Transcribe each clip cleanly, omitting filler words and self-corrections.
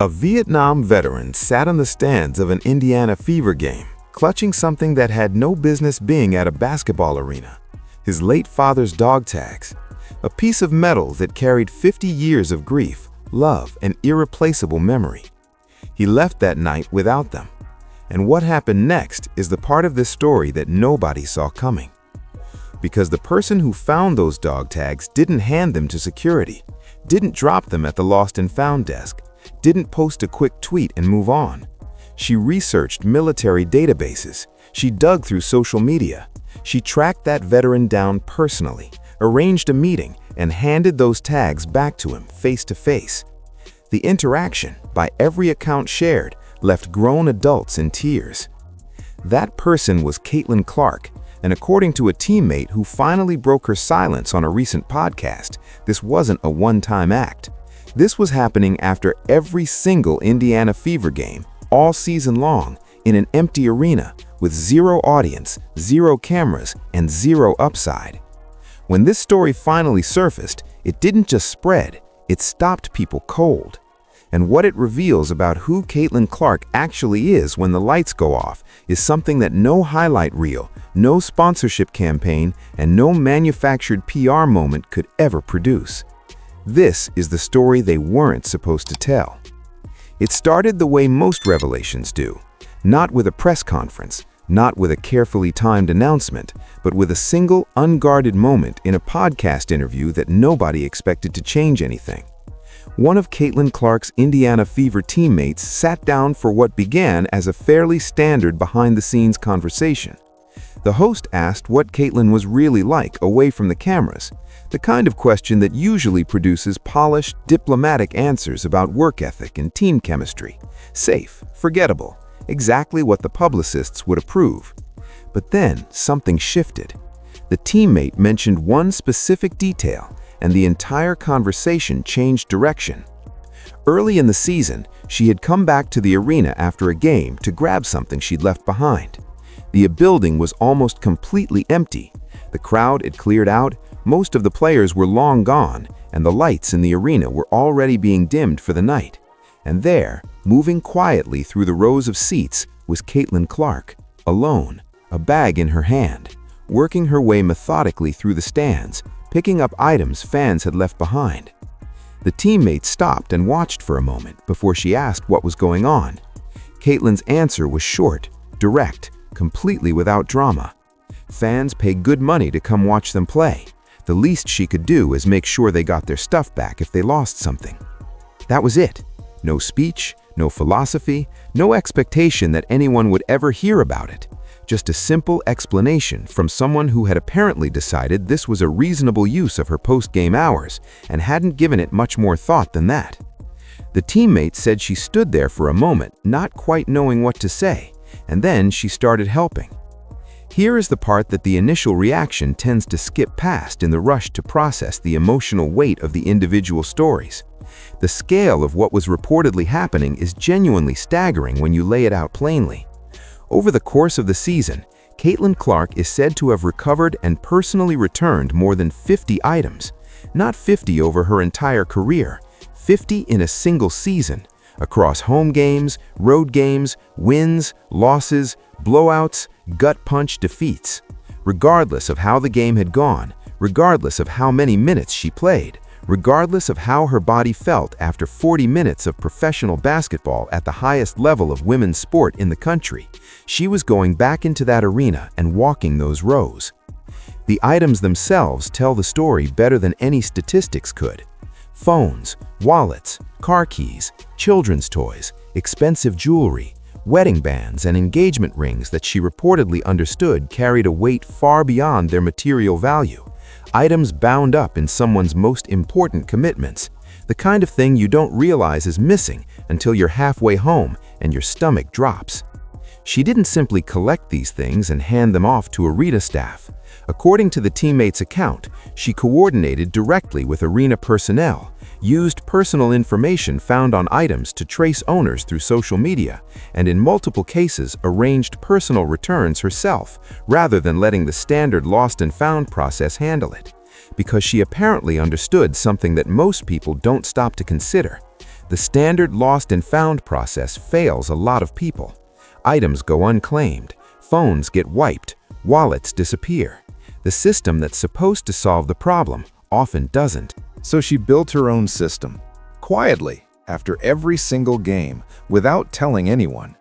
A Vietnam veteran sat on the stands of an Indiana Fever game, clutching something that had no business being at a basketball arena: his late father's dog tags, a piece of metal that carried 50 years of grief, love, and irreplaceable memory. He left that night without them. And what happened next is the part of this story that nobody saw coming. Because the person who found those dog tags didn't hand them to security, didn't drop them at the lost and found desk, didn't post a quick tweet and move on. She researched military databases. She dug through social media. She tracked that veteran down personally, arranged a meeting, and handed those tags back to him face to face. The interaction, by every account shared, left grown adults in tears. That person was Caitlin Clark, and according to a teammate who finally broke her silence on a recent podcast, this wasn't a one-time act. This was happening after every single Indiana Fever game, all season long, in an empty arena, with zero audience, zero cameras, and zero upside. When this story finally surfaced, it didn't just spread, it stopped people cold. And what it reveals about who Caitlin Clark actually is when the lights go off is something that no highlight reel, no sponsorship campaign, and no manufactured PR moment could ever produce. This is the story they weren't supposed to tell. It started the way most revelations do, not with a press conference, not with a carefully timed announcement, but with a single unguarded moment in a podcast interview that nobody expected to change anything. One of Caitlin Clark's Indiana Fever teammates sat down for what began as a fairly standard behind-the-scenes conversation. The host asked what Caitlin was really like away from the cameras, the kind of question that usually produces polished, diplomatic answers about work ethic and team chemistry. Safe, forgettable, exactly what the publicists would approve. But then something shifted. The teammate mentioned one specific detail, and the entire conversation changed direction. Early in the season, she had come back to the arena after a game to grab something she'd left behind. The building was almost completely empty. The crowd had cleared out, most of the players were long gone, and the lights in the arena were already being dimmed for the night. And there, moving quietly through the rows of seats, was Caitlin Clark, alone, a bag in her hand, working her way methodically through the stands, picking up items fans had left behind. The teammate stopped and watched for a moment before she asked what was going on. Caitlin's answer was short, direct, completely without drama. Fans pay good money to come watch them play. The least she could do is make sure they got their stuff back if they lost something. That was it. No speech, no philosophy, no expectation that anyone would ever hear about it. Just a simple explanation from someone who had apparently decided this was a reasonable use of her post-game hours and hadn't given it much more thought than that. The teammate said she stood there for a moment, not quite knowing what to say, and then she started helping. Here is the part that the initial reaction tends to skip past in the rush to process the emotional weight of the individual stories. The scale of what was reportedly happening is genuinely staggering when you lay it out plainly. Over the course of the season, Caitlin Clark is said to have recovered and personally returned more than 50 items. Not 50 over her entire career, 50 in a single season, across home games, road games, wins, losses, blowouts, gut punch defeats. Regardless of how the game had gone, regardless of how many minutes she played, regardless of how her body felt after 40 minutes of professional basketball at the highest level of women's sport in the country, she was going back into that arena and walking those rows. The items themselves tell the story better than any statistics could. Phones, wallets, car keys, children's toys, expensive jewelry, wedding bands, and engagement rings that she reportedly understood carried a weight far beyond their material value. Items bound up in someone's most important commitments, the kind of thing you don't realize is missing until you're halfway home and your stomach drops. She didn't simply collect these things and hand them off to arena staff. According to the teammate's account, she coordinated directly with arena personnel, used personal information found on items to trace owners through social media, and in multiple cases arranged personal returns herself rather than letting the standard lost and found process handle it. Because she apparently understood something that most people don't stop to consider. The standard lost and found process fails a lot of people. Items go unclaimed, phones get wiped, wallets disappear. The system that's supposed to solve the problem often doesn't. So she built her own system, quietly, after every single game, without telling anyone.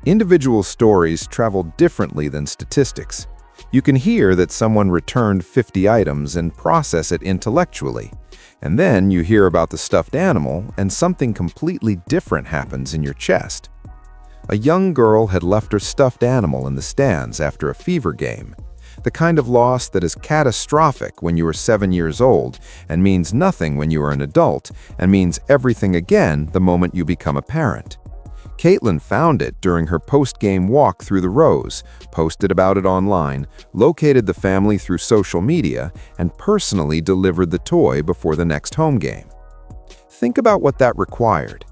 Individual stories travel differently than statistics. You can hear that someone returned 50 items and process it intellectually. And then you hear about the stuffed animal and something completely different happens in your chest. A young girl had left her stuffed animal in the stands after a fever game. The kind of loss that is catastrophic when you are 7 years old and means nothing when you are an adult and means everything again the moment you become a parent. Caitlin found it during her post-game walk through the rows, posted about it online, located the family through social media, and personally delivered the toy before the next home game. Think about what that required.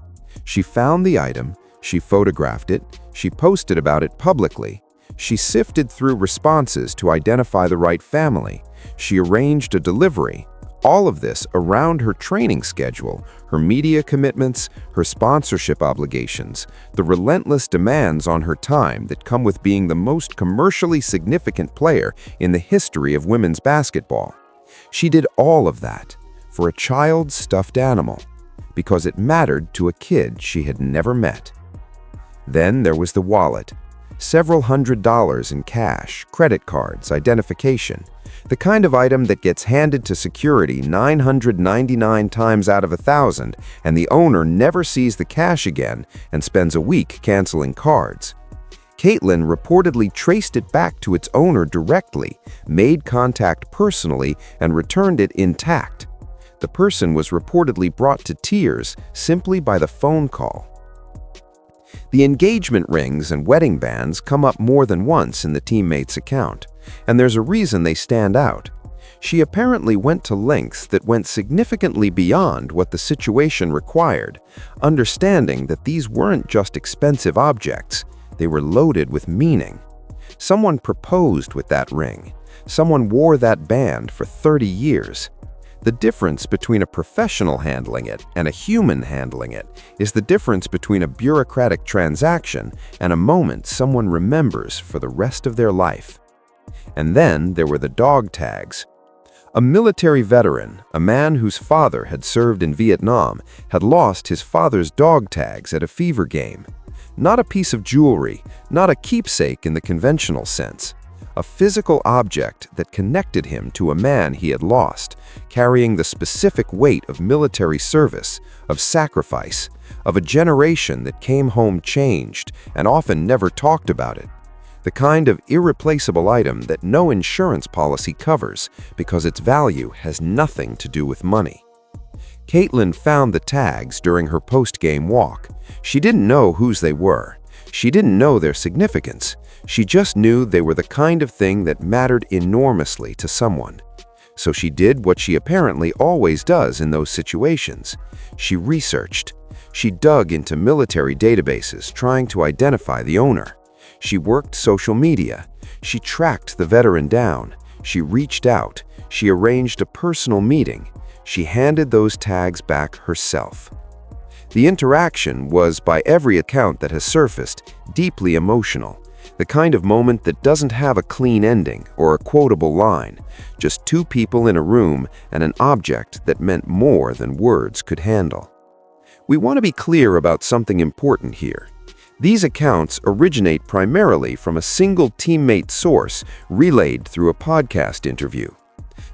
She found the item, she photographed it, she posted about it publicly, she sifted through responses to identify the right family, she arranged a delivery. All of this around her training schedule, her media commitments, her sponsorship obligations, the relentless demands on her time that come with being the most commercially significant player in the history of women's basketball. She did all of that for a child's stuffed animal because it mattered to a kid she had never met. Then there was the wallet. Several $100s in cash, credit cards, identification. The kind of item that gets handed to security 999 times out of 1,000 and the owner never sees the cash again and spends a week canceling cards. Caitlin reportedly traced it back to its owner directly, made contact personally, and returned it intact. The person was reportedly brought to tears simply by the phone call. The engagement rings and wedding bands come up more than once in the teammate's account, and there's a reason they stand out. She apparently went to lengths that went significantly beyond what the situation required, understanding that these weren't just expensive objects, they were loaded with meaning. Someone proposed with that ring. Someone wore that band for 30 years. The difference between a professional handling it and a human handling it is the difference between a bureaucratic transaction and a moment someone remembers for the rest of their life. And then there were the dog tags. A military veteran, a man whose father had served in Vietnam, had lost his father's dog tags at a fever game. Not a piece of jewelry, not a keepsake in the conventional sense. A physical object that connected him to a man he had lost, carrying the specific weight of military service, of sacrifice, of a generation that came home changed and often never talked about it. The kind of irreplaceable item that no insurance policy covers because its value has nothing to do with money. Caitlin found the tags during her post-game walk. She didn't know whose they were. She didn't know their significance. She just knew they were the kind of thing that mattered enormously to someone. So she did what she apparently always does in those situations. She researched. She dug into military databases trying to identify the owner. She worked social media. She tracked the veteran down. She reached out. She arranged a personal meeting. She handed those tags back herself. The interaction was, by every account that has surfaced, deeply emotional. The kind of moment that doesn't have a clean ending or a quotable line, just two people in a room and an object that meant more than words could handle. We want to be clear about something important here. These accounts originate primarily from a single teammate source relayed through a podcast interview.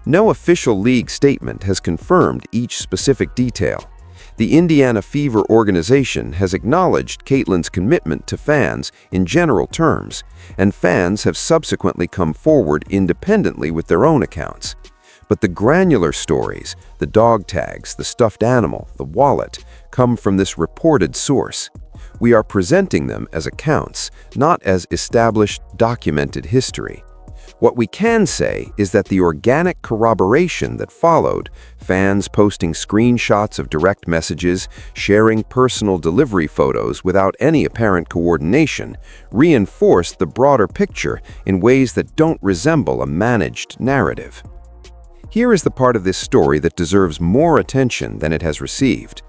No official league statement has confirmed each specific detail. The Indiana Fever organization has acknowledged Caitlin's commitment to fans in general terms, and fans have subsequently come forward independently with their own accounts. But the granular stories, the dog tags, the stuffed animal, the wallet, come from this reported source. We are presenting them as accounts, not as established, documented history. What we can say is that the organic corroboration that followed, fans posting screenshots of direct messages, sharing personal delivery photos without any apparent coordination, reinforced the broader picture in ways that don't resemble a managed narrative. Here is the part of this story that deserves more attention than it has received.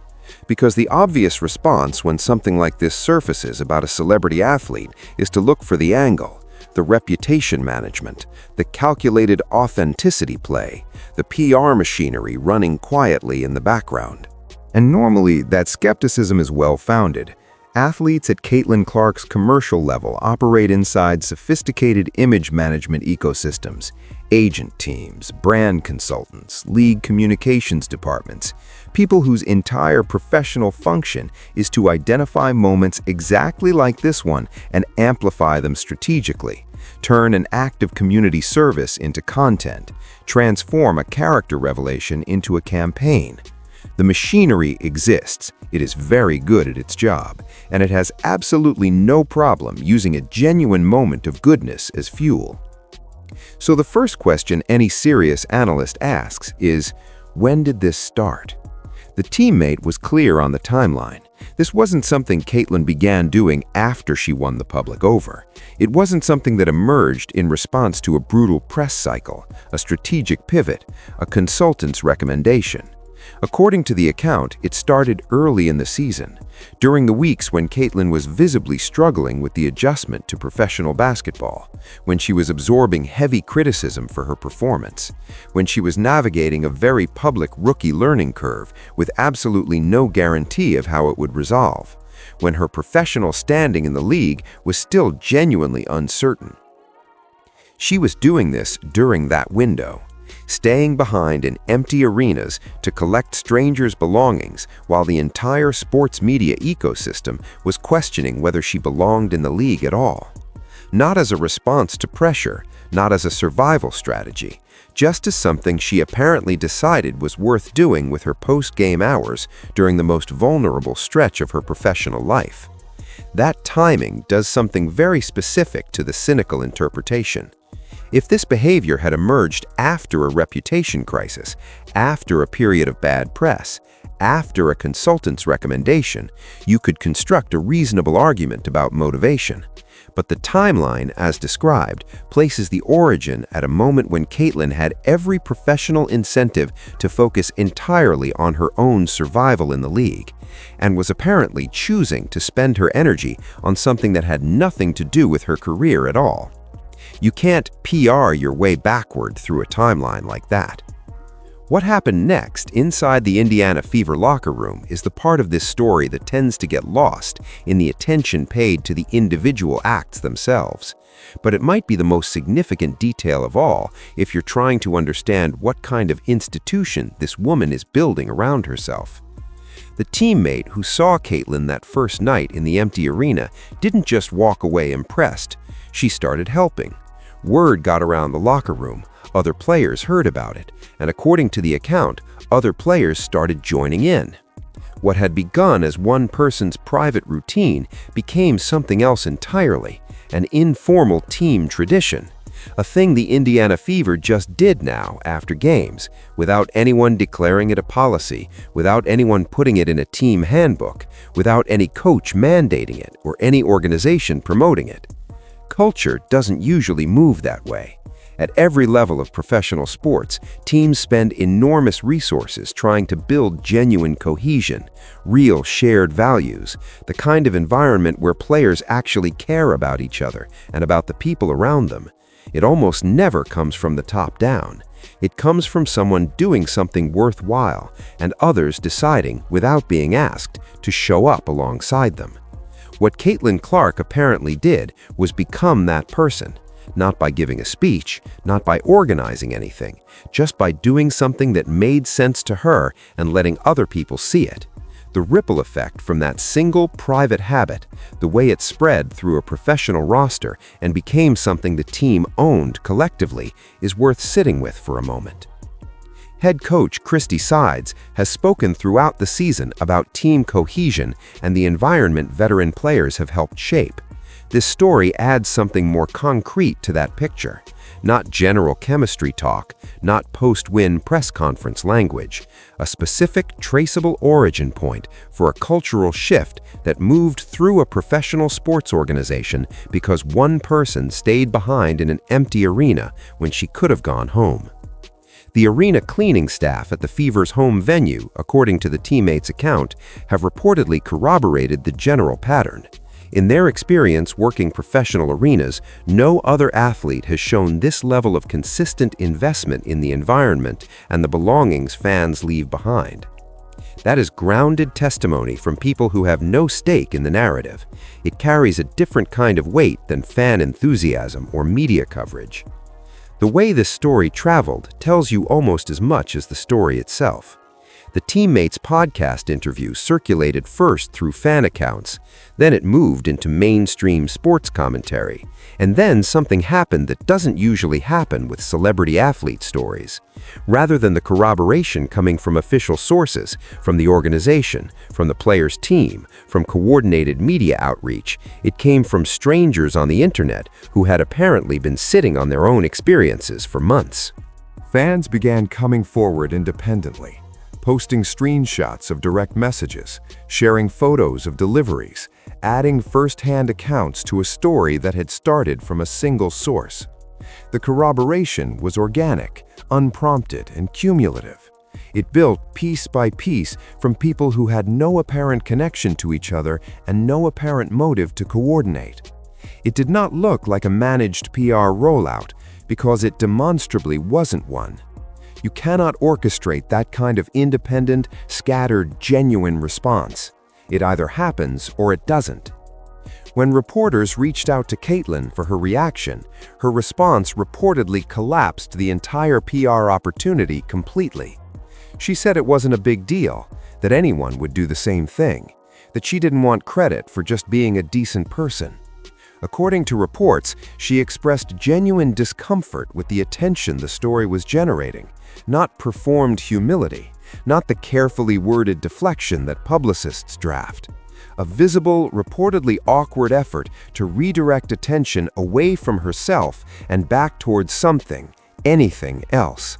Because the obvious response when something like this surfaces about a celebrity athlete is to look for the angle, the reputation management, the calculated authenticity play, the PR machinery running quietly in the background. And normally, that skepticism is well-founded. Athletes at Caitlin Clark's commercial level operate inside sophisticated image management ecosystems, agent teams, brand consultants, league communications departments, people whose entire professional function is to identify moments exactly like this one and amplify them strategically, turn an act of community service into content, transform a character revelation into a campaign. The machinery exists, it is very good at its job, and it has absolutely no problem using a genuine moment of goodness as fuel. So the first question any serious analyst asks is, when did this start? The teammate was clear on the timeline. This wasn't something Caitlin began doing after she won the public over. It wasn't something that emerged in response to a brutal press cycle, a strategic pivot, a consultant's recommendation. According to the account, it started early in the season, during the weeks when Caitlin was visibly struggling with the adjustment to professional basketball, when she was absorbing heavy criticism for her performance, when she was navigating a very public rookie learning curve with absolutely no guarantee of how it would resolve, when her professional standing in the league was still genuinely uncertain. She was doing this during that window, staying behind in empty arenas to collect strangers' belongings while the entire sports media ecosystem was questioning whether she belonged in the league at all. Not as a response to pressure, not as a survival strategy, just as something she apparently decided was worth doing with her post-game hours during the most vulnerable stretch of her professional life. That timing does something very specific to the cynical interpretation. If this behavior had emerged after a reputation crisis, after a period of bad press, after a consultant's recommendation, you could construct a reasonable argument about motivation. But the timeline, as described, places the origin at a moment when Caitlin had every professional incentive to focus entirely on her own survival in the league, and was apparently choosing to spend her energy on something that had nothing to do with her career at all. You can't PR your way backward through a timeline like that. What happened next inside the Indiana Fever locker room is the part of this story that tends to get lost in the attention paid to the individual acts themselves. But it might be the most significant detail of all if you're trying to understand what kind of institution this woman is building around herself. The teammate who saw Caitlin that first night in the empty arena didn't just walk away impressed. She started helping. Word got around the locker room, other players heard about it, and according to the account, other players started joining in. What had begun as one person's private routine became something else entirely, an informal team tradition, a thing the Indiana Fever just did now after games, without anyone declaring it a policy, without anyone putting it in a team handbook, without any coach mandating it or any organization promoting it. Culture doesn't usually move that way. At every level of professional sports, teams spend enormous resources trying to build genuine cohesion, real shared values, the kind of environment where players actually care about each other and about the people around them. It almost never comes from the top down. It comes from someone doing something worthwhile and others deciding, without being asked, to show up alongside them. What Caitlin Clark apparently did was become that person, not by giving a speech, not by organizing anything, just by doing something that made sense to her and letting other people see it. The ripple effect from that single private habit, the way it spread through a professional roster and became something the team owned collectively, is worth sitting with for a moment. Head coach Christy Sides has spoken throughout the season about team cohesion and the environment veteran players have helped shape. This story adds something more concrete to that picture. Not general chemistry talk, not post-win press conference language. A specific, traceable origin point for a cultural shift that moved through a professional sports organization because one person stayed behind in an empty arena when she could have gone home. The arena cleaning staff at the Fever's home venue, according to the teammates' account, have reportedly corroborated the general pattern. In their experience working professional arenas, no other athlete has shown this level of consistent investment in the environment and the belongings fans leave behind. That is grounded testimony from people who have no stake in the narrative. It carries a different kind of weight than fan enthusiasm or media coverage. The way this story traveled tells you almost as much as the story itself. The teammates' podcast interview circulated first through fan accounts, then it moved into mainstream sports commentary, and then something happened that doesn't usually happen with celebrity athlete stories. Rather than the corroboration coming from official sources, from the organization, from the player's team, from coordinated media outreach, it came from strangers on the internet who had apparently been sitting on their own experiences for months. Fans began coming forward independently, posting screenshots of direct messages, sharing photos of deliveries, adding first-hand accounts to a story that had started from a single source. The corroboration was organic, unprompted, and cumulative. It built piece by piece from people who had no apparent connection to each other and no apparent motive to coordinate. It did not look like a managed PR rollout because it demonstrably wasn't one. You cannot orchestrate that kind of independent, scattered, genuine response. It either happens or it doesn't. When reporters reached out to Caitlyn for her reaction, her response reportedly collapsed the entire PR opportunity completely. She said it wasn't a big deal, that anyone would do the same thing, that she didn't want credit for just being a decent person. According to reports, she expressed genuine discomfort with the attention the story was generating, not performed humility, not the carefully worded deflection that publicists draft. A visible, reportedly awkward effort to redirect attention away from herself and back towards something, anything else.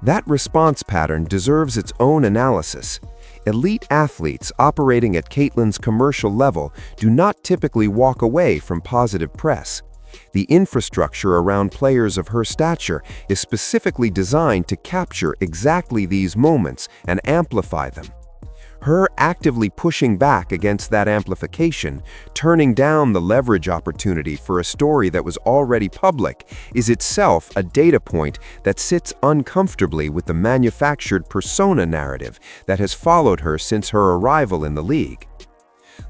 That response pattern deserves its own analysis. Elite athletes operating at Caitlyn's commercial level do not typically walk away from positive press. The infrastructure around players of her stature is specifically designed to capture exactly these moments and amplify them. Her actively pushing back against that amplification, turning down the leverage opportunity for a story that was already public, is itself a data point that sits uncomfortably with the manufactured persona narrative that has followed her since her arrival in the league.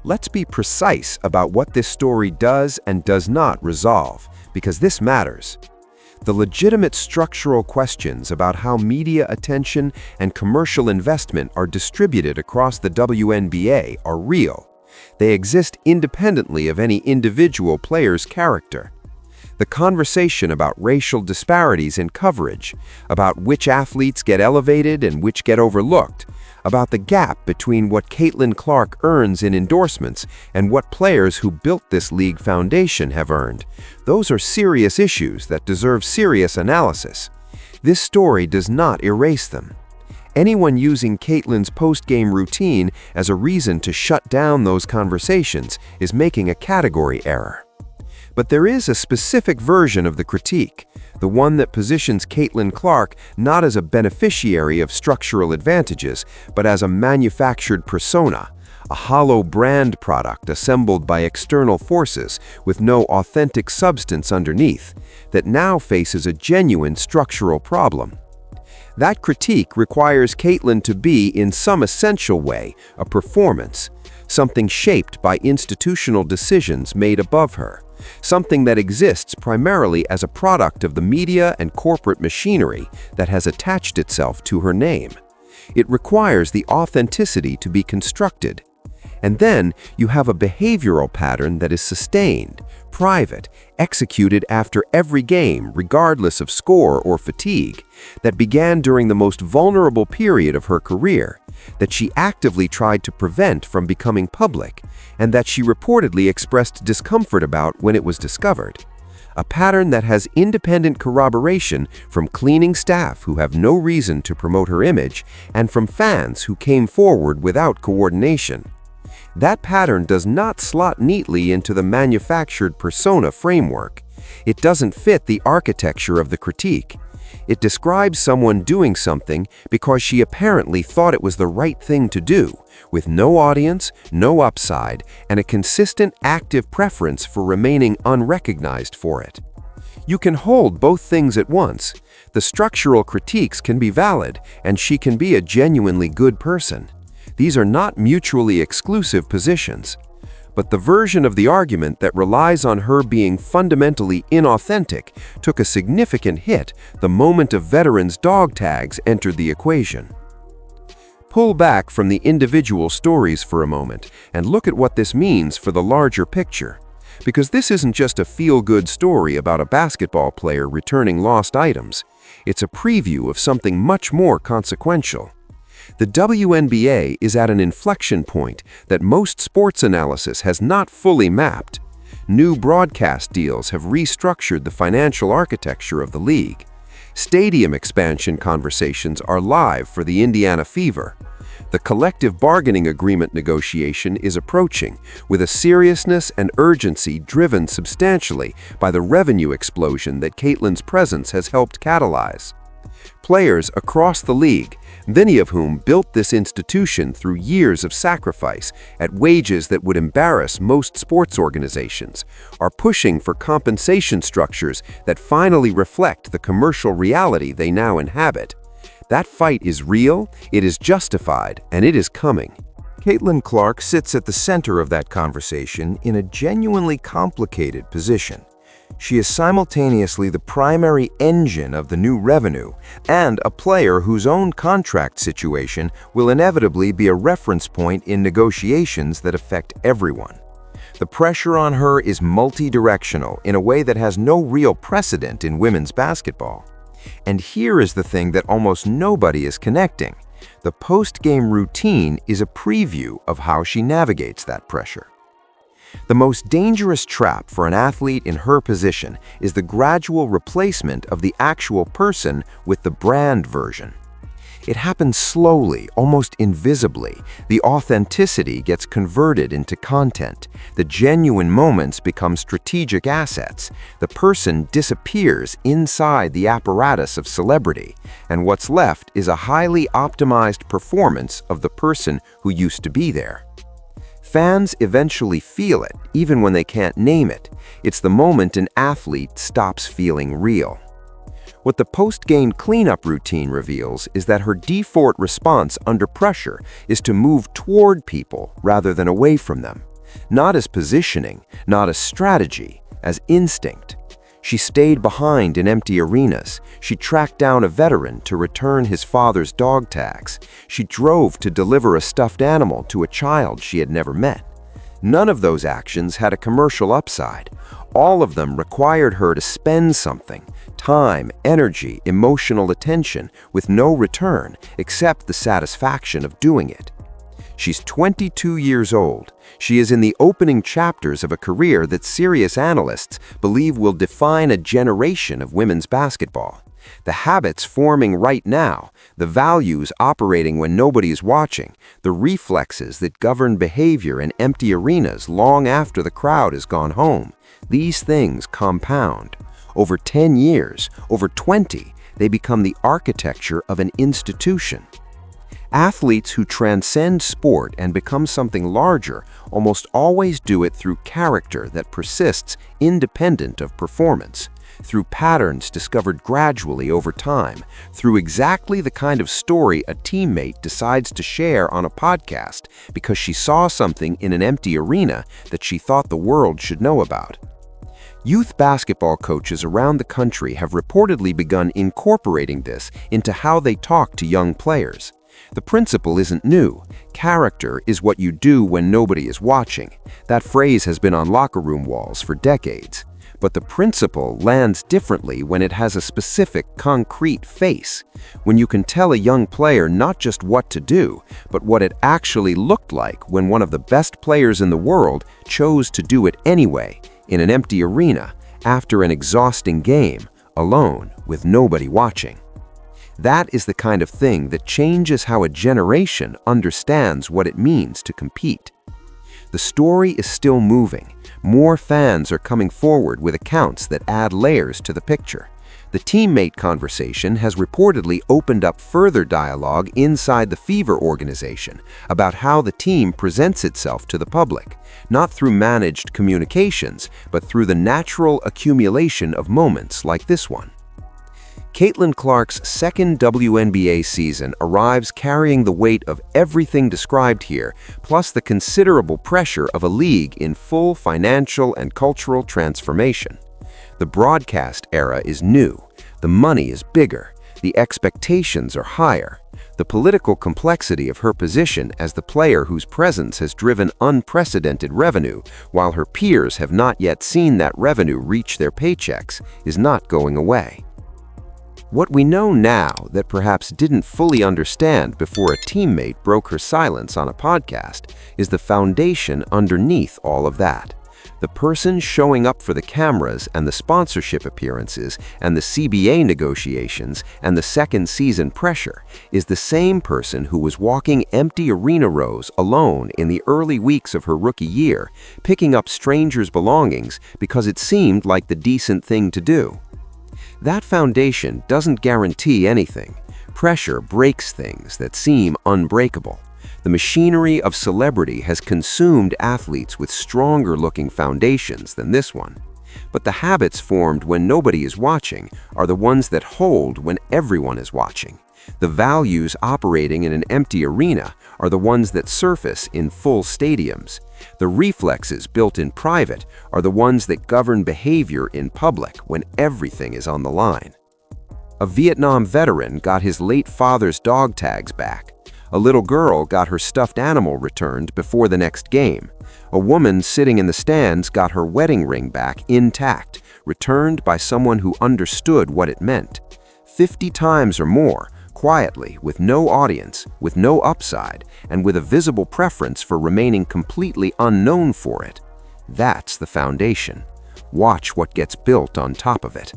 Let's be precise about what this story does and does not resolve, because this matters. The legitimate structural questions about how media attention and commercial investment are distributed across the WNBA are real. They exist independently of any individual player's character. The conversation about racial disparities in coverage, about which athletes get elevated and which get overlooked, about the gap between what Caitlyn Clark earns in endorsements and what players who built this league foundation have earned. Those are serious issues that deserve serious analysis. This story does not erase them. Anyone using Caitlyn's post-game routine as a reason to shut down those conversations is making a category error. But there is a specific version of the critique, the one that positions Caitlyn Clark not as a beneficiary of structural advantages, but as a manufactured persona, a hollow brand product assembled by external forces with no authentic substance underneath, that now faces a genuine structural problem. That critique requires Caitlyn to be, in some essential way, a performance, something shaped by institutional decisions made above her, something that exists primarily as a product of the media and corporate machinery that has attached itself to her name. It requires the authenticity to be constructed. And then you have a behavioral pattern that is sustained, private, executed after every game regardless of score or fatigue, that began during the most vulnerable period of her career, that she actively tried to prevent from becoming public, and that she reportedly expressed discomfort about when it was discovered. A pattern that has independent corroboration from cleaning staff who have no reason to promote her image, and from fans who came forward without coordination. That pattern does not slot neatly into the manufactured persona framework. It doesn't fit the architecture of the critique. It describes someone doing something because she apparently thought it was the right thing to do, with no audience, no upside, and a consistent active preference for remaining unrecognized for it. You can hold both things at once. The structural critiques can be valid, and she can be a genuinely good person. These are not mutually exclusive positions. But the version of the argument that relies on her being fundamentally inauthentic took a significant hit the moment of veterans' dog tags entered the equation. Pull back from the individual stories for a moment and look at what this means for the larger picture. Because this isn't just a feel-good story about a basketball player returning lost items. It's a preview of something much more consequential. The WNBA is at an inflection point that most sports analysis has not fully mapped. New broadcast deals have restructured the financial architecture of the league. Stadium expansion conversations are live for the Indiana Fever. The collective bargaining agreement negotiation is approaching, with a seriousness and urgency driven substantially by the revenue explosion that Caitlin's presence has helped catalyze. Players across the league, many of whom built this institution through years of sacrifice at wages that would embarrass most sports organizations, are pushing for compensation structures that finally reflect the commercial reality they now inhabit. That fight is real, it is justified, and it is coming. Caitlin Clark sits at the center of that conversation in a genuinely complicated position. She is simultaneously the primary engine of the new revenue and a player whose own contract situation will inevitably be a reference point in negotiations that affect everyone. The pressure on her is multi-directional in a way that has no real precedent in women's basketball. And here is the thing that almost nobody is connecting. The post-game routine is a preview of how she navigates that pressure. The most dangerous trap for an athlete in her position is the gradual replacement of the actual person with the brand version. It happens slowly, almost invisibly. The authenticity gets converted into content. The genuine moments become strategic assets. The person disappears inside the apparatus of celebrity, and what's left is a highly optimized performance of the person who used to be there. Fans eventually feel it, even when they can't name it. It's the moment an athlete stops feeling real. What the post-game cleanup routine reveals is that her default response under pressure is to move toward people rather than away from them. Not as positioning, not as strategy, as instinct. She stayed behind in empty arenas. She tracked down a veteran to return his father's dog tags. She drove to deliver a stuffed animal to a child she had never met. None of those actions had a commercial upside. All of them required her to spend something, time, energy, emotional attention, with no return except the satisfaction of doing it. She's 22 years old. She is in the opening chapters of a career that serious analysts believe will define a generation of women's basketball. The habits forming right now, the values operating when nobody is watching, the reflexes that govern behavior in empty arenas long after the crowd has gone home, these things compound. Over 10 years, over 20, they become the architecture of an institution. Athletes who transcend sport and become something larger almost always do it through character that persists independent of performance, through patterns discovered gradually over time, through exactly the kind of story a teammate decides to share on a podcast because she saw something in an empty arena that she thought the world should know about. Youth basketball coaches around the country have reportedly begun incorporating this into how they talk to young players. The principle isn't new. Character is what you do when nobody is watching. That phrase has been on locker room walls for decades. But the principle lands differently when it has a specific, concrete face. When you can tell a young player not just what to do, but what it actually looked like when one of the best players in the world chose to do it anyway, in an empty arena, after an exhausting game, alone, with nobody watching. That is the kind of thing that changes how a generation understands what it means to compete. The story is still moving. More fans are coming forward with accounts that add layers to the picture. The teammate conversation has reportedly opened up further dialogue inside the Fever organization about how the team presents itself to the public, not through managed communications, but through the natural accumulation of moments like this one. Caitlin Clark's second WNBA season arrives carrying the weight of everything described here, plus the considerable pressure of a league in full financial and cultural transformation. The broadcast era is new, the money is bigger, the expectations are higher. The political complexity of her position as the player whose presence has driven unprecedented revenue, while her peers have not yet seen that revenue reach their paychecks, is not going away. What we know now that perhaps didn't fully understand before a teammate broke her silence on a podcast is the foundation underneath all of that. The person showing up for the cameras and the sponsorship appearances and the CBA negotiations and the second season pressure is the same person who was walking empty arena rows alone in the early weeks of her rookie year, picking up strangers' belongings because it seemed like the decent thing to do. That foundation doesn't guarantee anything. Pressure breaks things that seem unbreakable. The machinery of celebrity has consumed athletes with stronger-looking foundations than this one. But the habits formed when nobody is watching are the ones that hold when everyone is watching. The values operating in an empty arena are the ones that surface in full stadiums. The reflexes built in private are the ones that govern behavior in public when everything is on the line. A Vietnam veteran got his late father's dog tags back. A little girl got her stuffed animal returned before the next game. A woman sitting in the stands got her wedding ring back intact, returned by someone who understood what it meant. 50 times or more, quietly, with no audience, with no upside, and with a visible preference for remaining completely unknown for it. That's the foundation. Watch what gets built on top of it.